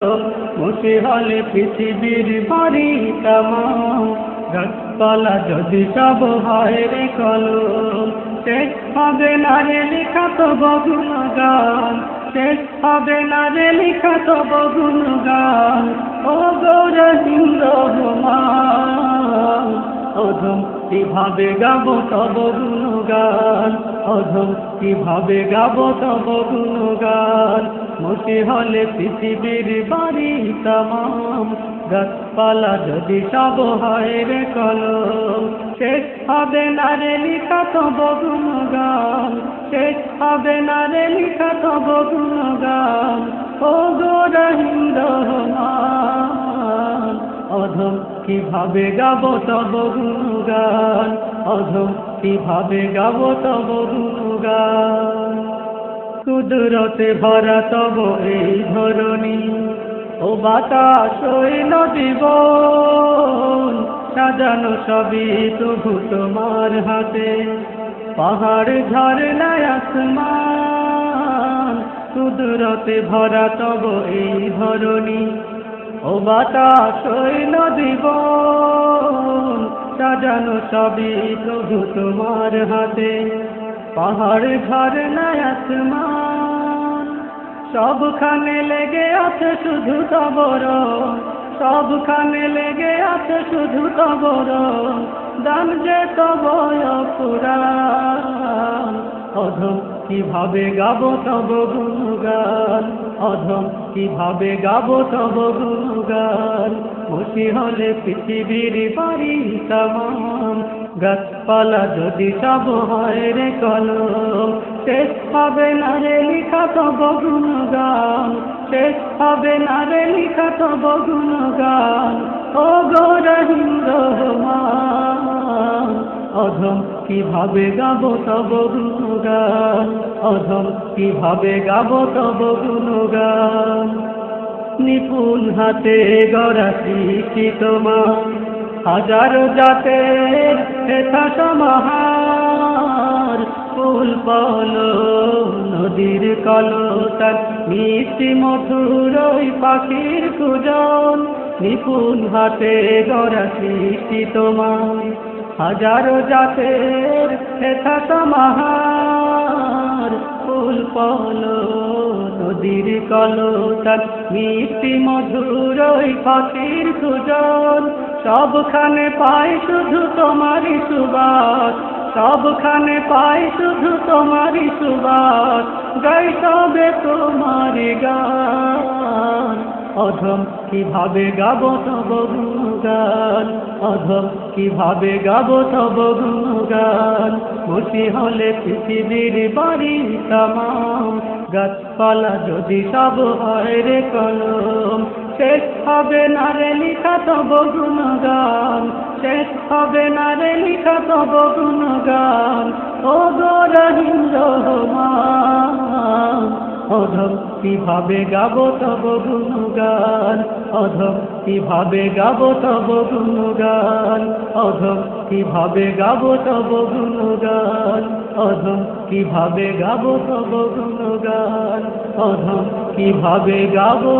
মুছে হলে পৃথিবীর বাড়ি তামাম, গাছপালা যদি সব হয় রে কলম, শেষ হবে না রে লেখা তব গুণগান, শেষ হবে না রে লেখা তব গুণগান। ও গৌরহিম রহমান, অধম কিভাবে গাবো তব গুণগান, অধম কিভাবে গাবো তব গুণগান। মুছে হলে পৃথিবীর বাড়ি তামাম, গাছপালা যদি সব হয় রে কলম, শেষ হবে না রে লেখা তব গুণগান, শেষ হবে না রে লেখা তব গুণগান। ও গো রহিম রহমান, অধম কিভাবে গাবো তব গুণগান, অধম কিভাবে গাবো তব গুণগান। কুদরতে ভরা তব এই ধরণী, ও বাতাস ওই নদী বন, সাজানো সবই প্রভু তোমার হাতে, পাহাড় ঝরনা আসমান। কুদরতে ভরা তব এই ধরণী, ও বাতাস ওই নদী বন, সাজানো সবই প্রভু তোমার হাতে, পাহাড় ঝরনা আসমান। সবখানে লেগে আছে শুধু তবর, সবখানে লেগে আছে শুধু তবর, দান যে তব অপুরাণ। অধম কিভাবে গাবো তব গুণগান, অধম কিভাবে গাবো তব গুণগান। মুছে হলে পৃথিবীর বাড়ি তামাম, গাছপালা যদি সব হয় রে কলম, শেষ হবে না রে লেখা তব গুণগান, শেষ হবে না রে লেখা তব গুণগান। ও গো রহিম রহমান, অধম কিভাবে গাবো তব গুণগান, অধম কিভাবে গাবো তব গুণগান। নিপুণ হাতে গড়া সৃষ্টি তোমার, হাজারো জাতের হেথা সমাহার। ফুল পল নদীর কলতান, মিষ্টি মধুর ওই পাখির কুজন। নিপুণ হাতে গড়া সৃষ্টি তোমার, হাজারো জাতের হেথা সমাহার। ফুল পল নদীর কলতান, মিষ্টি মধুর ওই পাখির কুজন। সবখানে পাই শুধু তোমারই সুবাস, সবখানে পাই শুধু তোমারই সুবাস, গাই তবে তোমারই গান। অধম কিভাবে গাবো তব গুণগান, অধম কিভাবে গাবো তব গুণগান। মুছে হলে পৃথিবীর বাড়ি তামাম, গাছপালা যদি সব হয় রে কলম, শেষ হবে না রে লেখা তব গুণগান, শেষ হবে না রে লেখা তব গুণগান। ও গো রহিম রহমান, অধম কিভাবে গাবো তব গুণগান, অধম কিভাবে গাবো তব গুণগান, অধম কিভাবে গাবো তব গুণগান, অধম কিভাবে গাবো তব গুণগান, অধম কিভাবে গাবো।